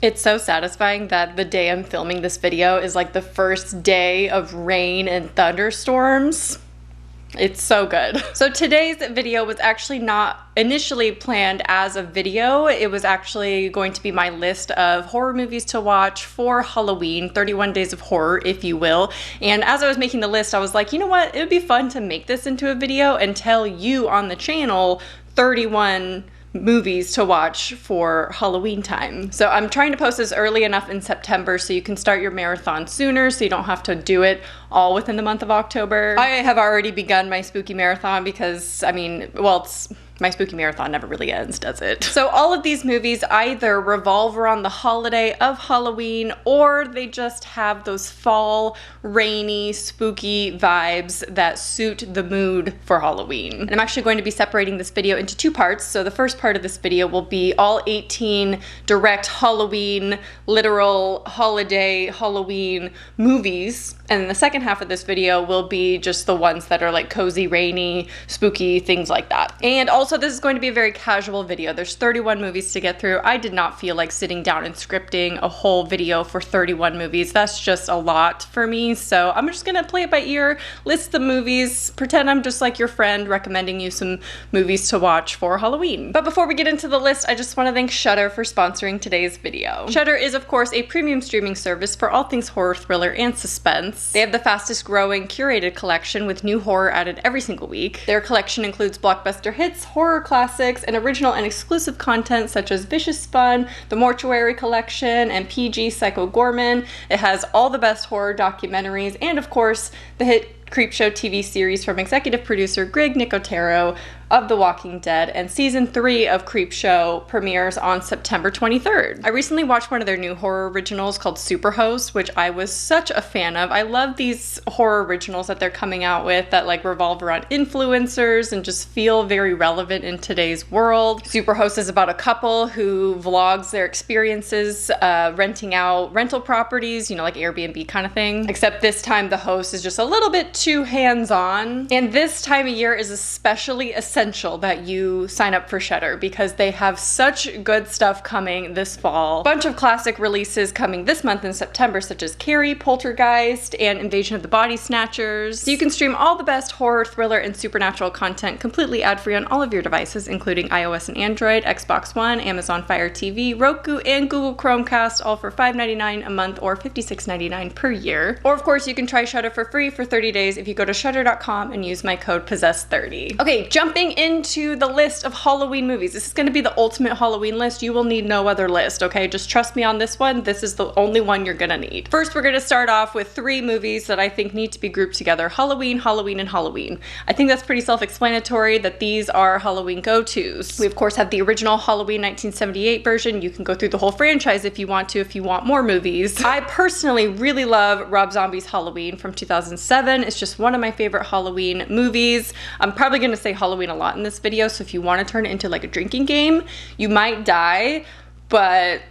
It's so satisfying that the day I'm filming this video is like the first day of rain and thunderstorms. It's so good. So today's video was actually not initially planned as a video. It was actually going to be my list of horror movies to watch for Halloween, 31 days of horror, if you will. And as I was making the list, I was like, you know what? It would be fun to make this into a video and tell you on the channel 31 movies to watch for Halloween time. So I'm trying to post this early enough in September so you can start your marathon sooner so you don't have to do it all within the month of October. I have already begun my spooky marathon because, I mean, well, my spooky marathon never really ends, does it? So all of these movies either revolve around the holiday of Halloween or they just have those fall, rainy, spooky vibes that suit the mood for Halloween. And I'm actually going to be separating this video into two parts. So the first part of this video will be all 18 direct Halloween, literal holiday Halloween movies. And then the second half of this video will be just the ones that are like cozy, rainy, spooky, things like that. And also this is going to be a very casual video. There's 31 movies to get through. I did not feel like sitting down and scripting a whole video for 31 movies. That's just a lot for me. So I'm just gonna play it by ear, list the movies, pretend I'm just like your friend recommending you some movies to watch for Halloween. But before we get into the list, I just want to thank Shudder for sponsoring today's video. Shudder is of course a premium streaming service for all things horror, thriller, and suspense. They have the fastest growing curated collection with new horror added every single week. Their collection includes blockbuster hits, horror classics, and original and exclusive content such as Vicious Fun, The Mortuary Collection, and PG Psycho Gorman. It has all the best horror documentaries and of course the hit Creepshow TV series from executive producer Greg Nicotero of The Walking Dead, and season 3 of Creepshow premieres on September 23rd. I recently watched one of their new horror originals called Superhost, which I was such a fan of. I love these horror originals that they're coming out with that like revolve around influencers and just feel very relevant in today's world. Superhost is about a couple who vlogs their experiences renting out rental properties, you know, like Airbnb kind of thing. Except this time the host is just a little bit too hands-on. And this time of year is especially essential that you sign up for Shudder because they have such good stuff coming this fall. A bunch of classic releases coming this month in September such as Carrie, Poltergeist, and Invasion of the Body Snatchers. So you can stream all the best horror, thriller, and supernatural content completely ad-free on all of your devices including iOS and Android, Xbox One, Amazon Fire TV, Roku, and Google Chromecast, all for $5.99 a month or $56.99 per year. Or of course you can try Shudder for free for 30 days if you go to shudder.com and use my code POSSESSED30. Okay, jumping into the list of Halloween movies. This is going to be the ultimate Halloween list. You will need no other list, okay? Just trust me on this one. This is the only one you're gonna need. First, we're gonna start off with 3 movies that I think need to be grouped together. Halloween, Halloween, and Halloween. I think that's pretty self-explanatory that these are Halloween go-tos. We of course have the original Halloween 1978 version. You can go through the whole franchise if you want to, if you want more movies. I personally really love Rob Zombie's Halloween from 2007. It's just one of my favorite Halloween movies. I'm probably gonna say Halloween a lot in this video, so if you want to turn it into like a drinking game, you might die, but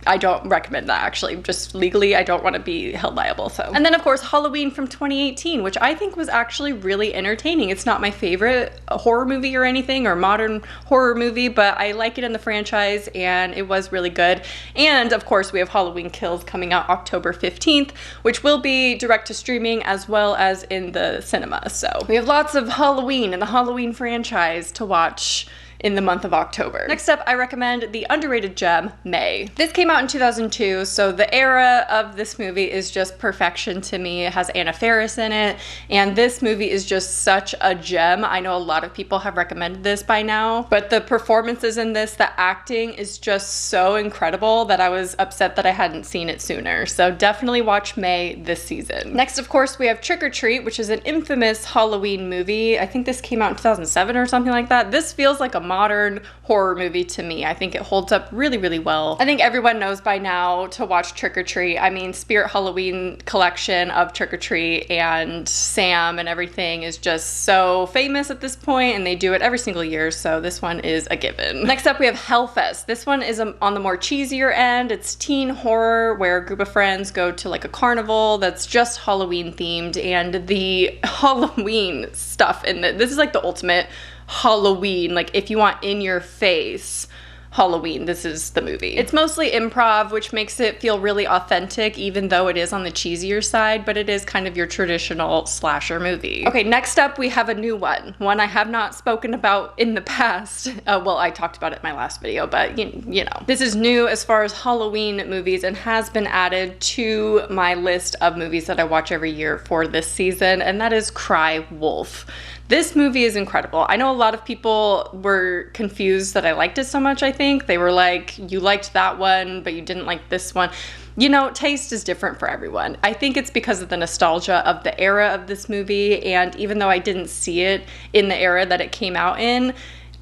I don't recommend that actually. Just legally, I don't want to be held liable, so. And then of course, Halloween from 2018, which I think was actually really entertaining. It's not my favorite horror movie or anything, or modern horror movie, but I like it in the franchise and it was really good. And of course, we have Halloween Kills coming out October 15th, which will be direct to streaming as well as in the cinema. So we have lots of Halloween and the Halloween franchise to watch in the month of October. Next up, I recommend the underrated gem, May. This came out in 2002, so the era of this movie is just perfection to me. It has Anna Faris in it, and this movie is just such a gem. I know a lot of people have recommended this by now, but the performances in this, the acting is just so incredible that I was upset that I hadn't seen it sooner. So definitely watch May this season. Next, of course, we have Trick or Treat, which is an infamous Halloween movie. I think this came out in 2007 or something like that. This feels like a modern horror movie to me. I think it holds up really, really well. I think everyone knows by now to watch Trick or Treat. I mean, Spirit Halloween collection of Trick or Treat and Sam and everything is just so famous at this point, and they do it every single year, so this one is a given. Next up, we have Hellfest. This one is on the more cheesier end. It's teen horror where a group of friends go to like a carnival that's just Halloween themed, and the Halloween stuff in this is like the ultimate Halloween, like if you want in your face Halloween, this is the movie. It's mostly improv, which makes it feel really authentic, even though it is on the cheesier side, but it is kind of your traditional slasher movie. Okay, next up we have a new one I have not spoken about in the past. Well, I talked about it in my last video, but you know. This is new as far as Halloween movies and has been added to my list of movies that I watch every year for this season, and that is Cry Wolf. This movie is incredible. I know a lot of people were confused that I liked it so much, I think. They were like, you liked that one, but you didn't like this one. You know, taste is different for everyone. I think it's because of the nostalgia of the era of this movie, and even though I didn't see it in the era that it came out in,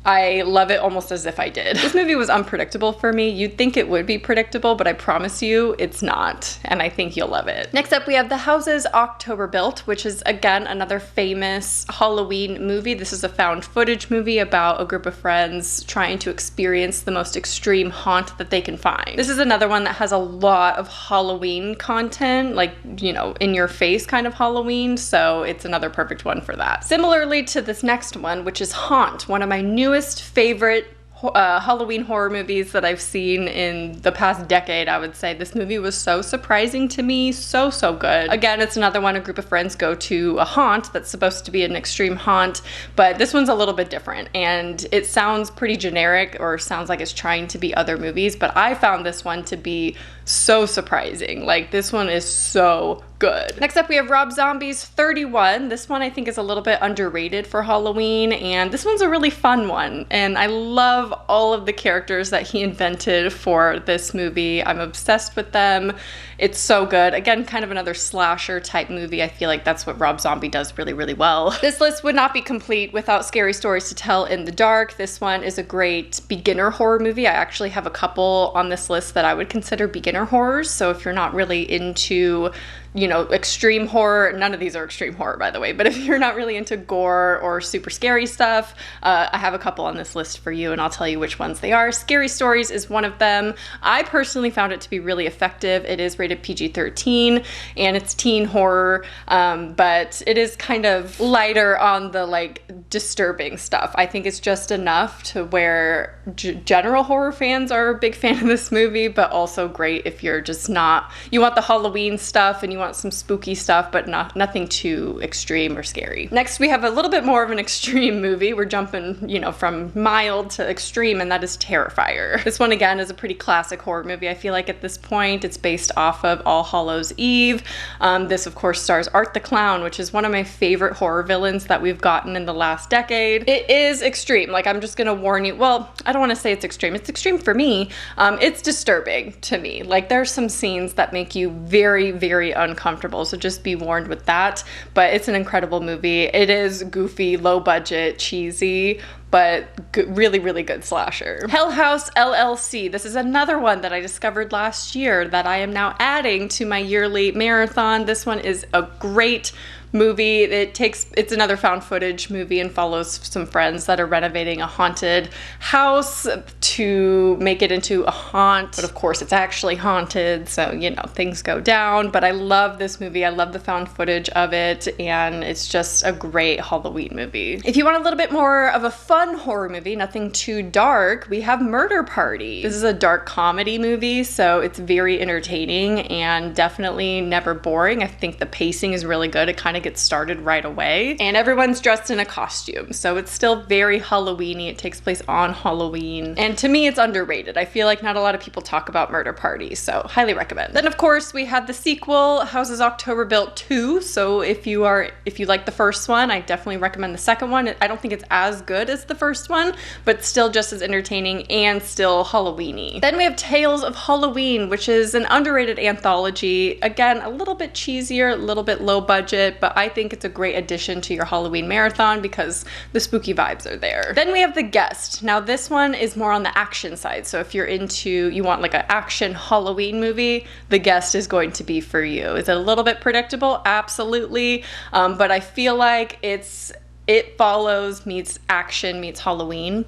I love it almost as if I did. This movie was unpredictable for me. You'd think it would be predictable, but I promise you it's not, and I think you'll love it. Next up, we have The Houses October Built, which is, again, another famous Halloween movie. This is a found footage movie about a group of friends trying to experience the most extreme haunt that they can find. This is another one that has a lot of Halloween content, like, you know, in your face kind of Halloween, so it's another perfect one for that. Similarly to this next one, which is Haunt, one of my newest favorite Halloween horror movies that I've seen in the past decade, I would say. This movie was so surprising to me, so good. Again, it's another one a group of friends go to a haunt that's supposed to be an extreme haunt, but this one's a little bit different, and it sounds pretty generic, or sounds like it's trying to be other movies, but I found this one to be so surprising. Like, this one is so good. Next up, we have Rob Zombie's 31. This one I think is a little bit underrated for Halloween, and this one's a really fun one, and I love all of the characters that he invented for this movie. I'm obsessed with them. It's so good. Again, kind of another slasher type movie. I feel like that's what Rob Zombie does really well. This list would not be complete without Scary Stories to Tell in the Dark. This one is a great beginner horror movie. I actually have a couple on this list that I would consider beginner horrors, so if you're not really into, you know, extreme horror, none of these are extreme horror, by the way, but if you're not really into gore or super scary stuff, I have a couple on this list for you, and I'll tell you which ones they are. Scary Stories is one of them. I personally found it to be really effective. It is rated PG-13, and it's teen horror, but it is kind of lighter on the, like, disturbing stuff. I think it's just enough to where general horror fans are a big fan of this movie, but also great if you're just not, you want the Halloween stuff and you want some spooky stuff, but nothing too extreme or scary. Next, we have a little bit more of an extreme movie. We're jumping, you know, from mild to extreme, and that is Terrifier. This one, again, is a pretty classic horror movie. I feel like at this point, it's based off of All Hallows Eve. This, of course, stars Art the Clown, which is one of my favorite horror villains that we've gotten in the last decade. It is extreme. Like, I'm just gonna warn you. Well, I don't want to say it's extreme. It's extreme for me. It's disturbing to me. Like, there's some scenes that make you very uncomfortable, so just be warned with that. But it's an incredible movie. It is goofy, low budget, cheesy, but really good slasher. Hell House LLC. This is another one that I discovered last year that I am now adding to my yearly marathon. This one is a great movie. It's another found footage movie and follows some friends that are renovating a haunted house to make it into a haunt, but of course it's actually haunted, so you know, things go down. But I love this movie. I love the found footage of it, and it's just a great Halloween movie. If you want a little bit more of a fun horror movie, nothing too dark, we have Murder Party. This is a dark comedy movie, so it's very entertaining and definitely never boring. I think the pacing is really good. It kind of gets started right away, and everyone's dressed in a costume, so it's still very Halloween-y. It takes place on Halloween, and to me it's underrated. I feel like not a lot of people talk about Murder Party, so highly recommend. Then of course we have the sequel, Houses October Built 2, so if you like the first one, I definitely recommend the second one. I don't think it's as good as the first one, but still just as entertaining and still Halloween-y. Then we have Tales of Halloween, which is an underrated anthology. Again, a little bit cheesier, a little bit low budget, but I think it's a great addition to your Halloween marathon because the spooky vibes are there. Then we have The Guest. Now this one is more on the action side, so if you want like an action Halloween movie, The Guest is going to be for you. Is it a little bit predictable? Absolutely, but I feel like it's It Follows meets action meets Halloween.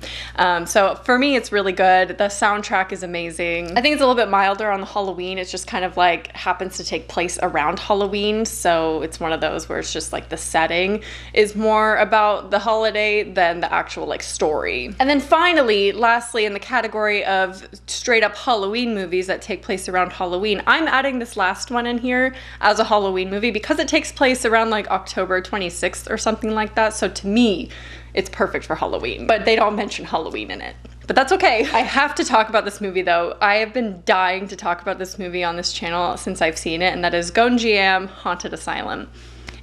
So for me, it's really good. The soundtrack is amazing. I think it's a little bit milder on the Halloween. It's just kind of like happens to take place around Halloween. So it's one of those where it's just like the setting is more about the holiday than the actual like story. And then finally, lastly, in the category of straight up Halloween movies that take place around Halloween, I'm adding this last one in here as a Halloween movie because it takes place around like October 26th or something like that. So to me, it's perfect for Halloween, but they don't mention Halloween in it. But that's okay. I have to talk about this movie though. I have been dying to talk about this movie on this channel since I've seen it, and that is Gonjiam Haunted Asylum.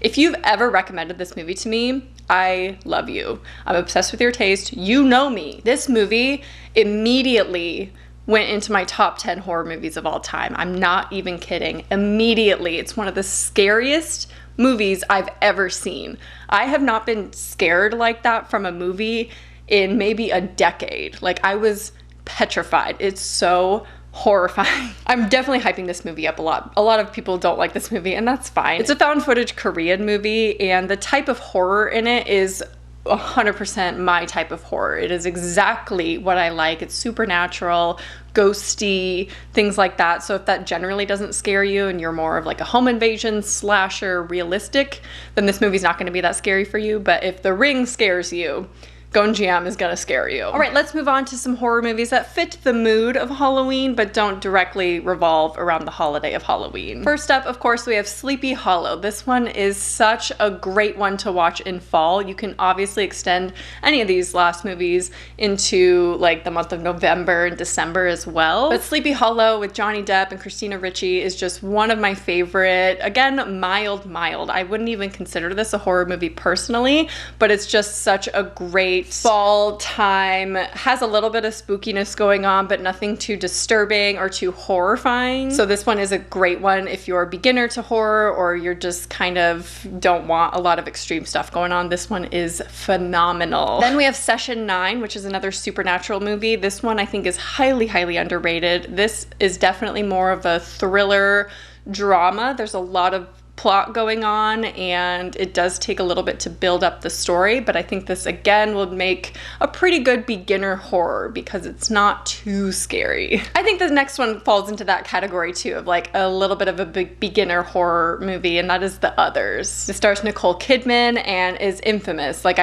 If you've ever recommended this movie to me, I love you. I'm obsessed with your taste. You know me. This movie immediately went into my top 10 horror movies of all time. I'm not even kidding. Immediately. It's one of the scariest movies I've ever seen. I have not been scared like that from a movie in maybe a decade. Like, I was petrified. It's so horrifying. I'm definitely hyping this movie up a lot. A lot of people don't like this movie, and that's fine. It's a found footage Korean movie, and the type of horror in it is 100% my type of horror. It is exactly what I like. It's supernatural, ghosty, things like that. So if that generally doesn't scare you and you're more of like a home invasion slasher realistic, then this movie's not going to be that scary for you. But if The Ring scares you, Gonjiam is gonna scare you. All right, let's move on to some horror movies that fit the mood of Halloween but don't directly revolve around the holiday of Halloween. First up, of course, we have Sleepy Hollow. This one is such a great one to watch in fall. You can obviously extend any of these last movies into like the month of November and December as well. But Sleepy Hollow with Johnny Depp and Christina Ricci is just one of my favorite. Again, mild. I wouldn't even consider this a horror movie personally, but it's just such a great fall time. Has a little bit of spookiness going on, but nothing too disturbing or too horrifying. So this one is a great one if you're a beginner to horror or you're just kind of don't want a lot of extreme stuff going on. This one is phenomenal. Then we have Session 9, which is another supernatural movie. This one I think is highly underrated. This is definitely more of a thriller drama. There's a lot of plot going on, and it does take a little bit to build up the story, but I think this again would make a pretty good beginner horror because it's not too scary. I think the next one falls into that category too, of like a little bit of a beginner horror movie, and that is The Others. It stars Nicole Kidman and is infamous. Like,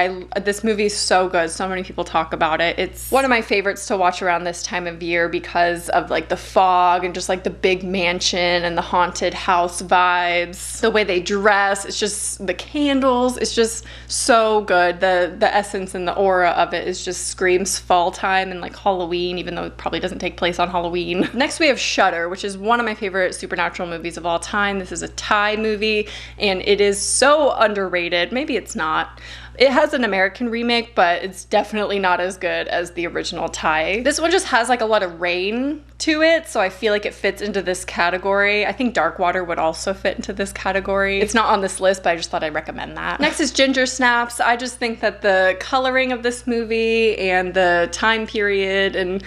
this movie is so good. So many people talk about it. It's one of my favorites to watch around this time of year because of like the fog and just like the big mansion and the haunted house vibes. The way they dress, it's just the candles, it's just so good. The essence and the aura of it is just screams fall time and like Halloween, even though it probably doesn't take place on Halloween. Next we have Shudder, which is one of my favorite supernatural movies of all time. This is a Thai movie and it is so underrated. Maybe it's not. It has an American remake, but it's definitely not as good as the original Thai. This one just has like a lot of rain to it, so I feel like it fits into this category. I think Dark Water would also fit into this category. It's not on this list, but I just thought I'd recommend that. Next is Ginger Snaps. I just think that the coloring of this movie and the time period and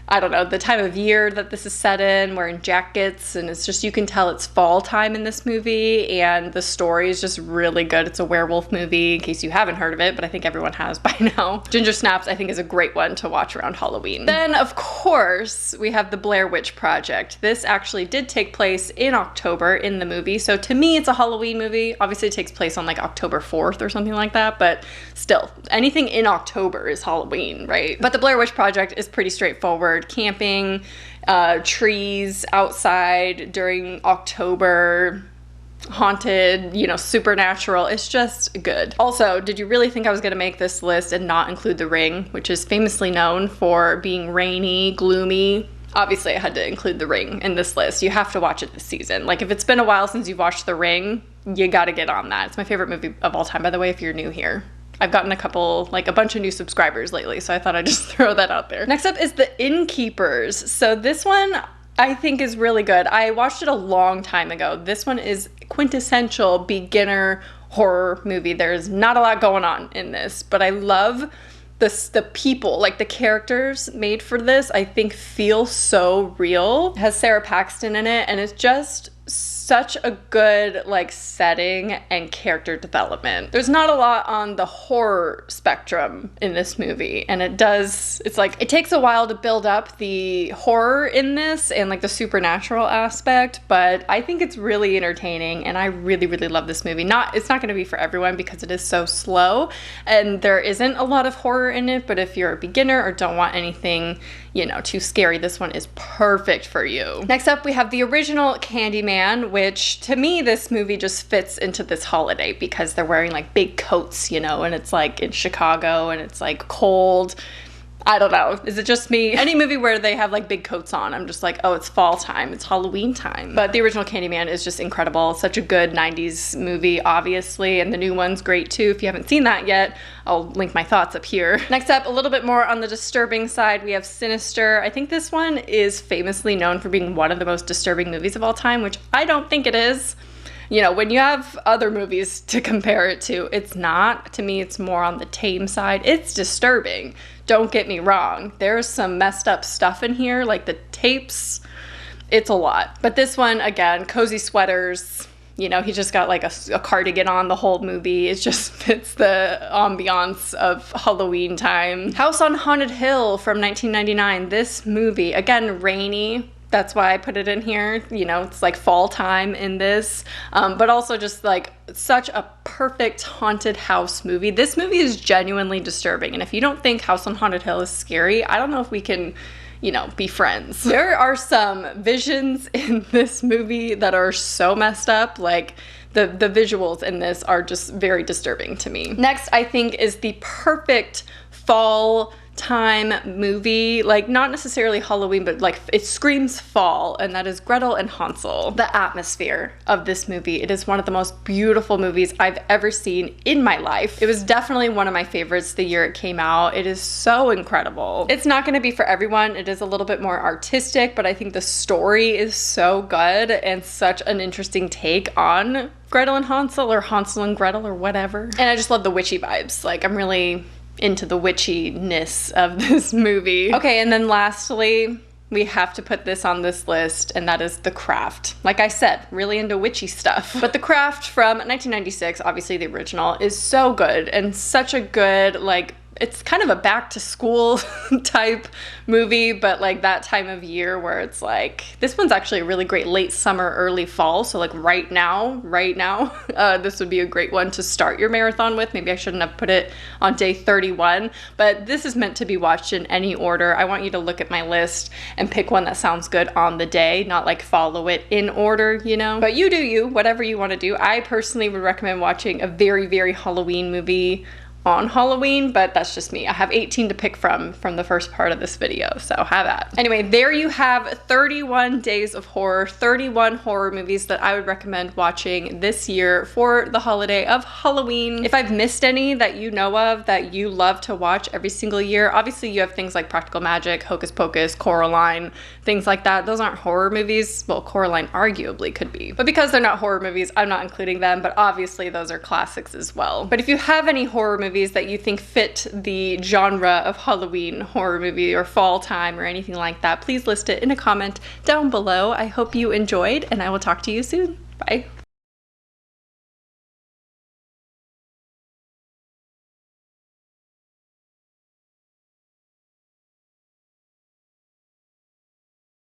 I don't know, the time of year that this is set in, wearing jackets, and it's just, you can tell it's fall time in this movie, and the story is just really good. It's a werewolf movie, in case you haven't heard of it, but I think everyone has by now. Ginger Snaps, I think, is a great one to watch around Halloween. Then, of course, we have The Blair Witch Project. This actually did take place in October in the movie, so to me, it's a Halloween movie. Obviously, it takes place on like October 4th or something like that, but still, anything in October is Halloween, right? But The Blair Witch Project is pretty straightforward. Camping, trees outside during October, haunted, you know, supernatural. It's just good. Also, did you really think I was gonna make this list and not include The Ring, which is famously known for being rainy, gloomy? Obviously, I had to include The Ring in this list. You have to watch it this season. Like, if it's been a while since you've watched The Ring, you gotta get on that. It's my favorite movie of all time, by the way, if you're new here. I've gotten a bunch of new subscribers lately, so I thought I'd just throw that out there. Next up is The Innkeepers. So this one I think is really good. I watched it a long time ago. This one is quintessential beginner horror movie. There's not a lot going on in this, but I love the people, like the characters made for this, I think feel so real. It has Sarah Paxton in it, and it's just such a good like setting and character development. There's not a lot on the horror spectrum in this movie, and it's like it takes a while to build up the horror in this and like the supernatural aspect, but I think it's really entertaining and I really, really love this movie. It's not going to be for everyone because it is so slow and there isn't a lot of horror in it, but if you're a beginner or don't want anything, you know, too scary, this one is perfect for you. Next up, we have the original Candyman, which to me, this movie just fits into this holiday because they're wearing like big coats, you know, and it's like in Chicago and it's like cold. I don't know. Is it just me? Any movie where they have like big coats on, I'm just like, oh, it's fall time. It's Halloween time. But the original Candyman is just incredible. Such a good 90s movie, obviously. And the new one's great too. If you haven't seen that yet, I'll link my thoughts up here. Next up, a little bit more on the disturbing side, we have Sinister. I think this one is famously known for being one of the most disturbing movies of all time, which I don't think it is. You know, when you have other movies to compare it to, it's not. To me, it's more on the tame side. It's disturbing. Don't get me wrong. There's some messed up stuff in here, like the tapes. It's a lot. But this one, again, cozy sweaters. You know, he just got like a cardigan on the whole movie. It just fits the ambiance of Halloween time. House on Haunted Hill from 1999. This movie, again, rainy. That's why I put it in here. You know, it's like fall time in this, but also just like such a perfect haunted house movie. This movie is genuinely disturbing. And if you don't think House on Haunted Hill is scary, I don't know if we can, you know, be friends. There are some visions in this movie that are so messed up. Like the visuals in this are just very disturbing to me. Next, I think, is the perfect fall time movie, like not necessarily Halloween, but like it screams fall, and that is Gretel and Hansel. The atmosphere of this movie, it is one of the most beautiful movies I've ever seen in my life. It was definitely one of my favorites the year it came out. It is so incredible. It's not going to be for everyone. It is a little bit more artistic, but I think the story is so good and such an interesting take on Gretel and Hansel, or Hansel and Gretel, or whatever. And I just love the witchy vibes. Like, I'm really into the witchiness of this movie. Okay, and then lastly, we have to put this on this list, and that is The Craft. Like I said, really into witchy stuff. But The Craft from 1996, obviously the original, is so good and such a good, like, it's kind of a back to school type movie, but like that time of year where it's like, this one's actually a really great late summer, early fall. So like right now, this would be a great one to start your marathon with. Maybe I shouldn't have put it on day 31, but this is meant to be watched in any order. I want you to look at my list and pick one that sounds good on the day, not like follow it in order, you know, but you do you, whatever you want to do. I personally would recommend watching a very, very Halloween movie on Halloween, but that's just me. I have 18 to pick from the first part of this video, so have that. Anyway, there you have 31 days of horror, 31 horror movies that I would recommend watching this year for the holiday of Halloween. If I've missed any that you know of that you love to watch every single year, obviously you have things like Practical Magic, Hocus Pocus, Coraline, things like that. Those aren't horror movies. Well, Coraline arguably could be, but because they're not horror movies, I'm not including them, but obviously those are classics as well. But if you have any horror movies that you think fit the genre of Halloween horror movie or fall time or anything like that, please list it in a comment down below. I hope you enjoyed, and I will talk to you soon. Bye.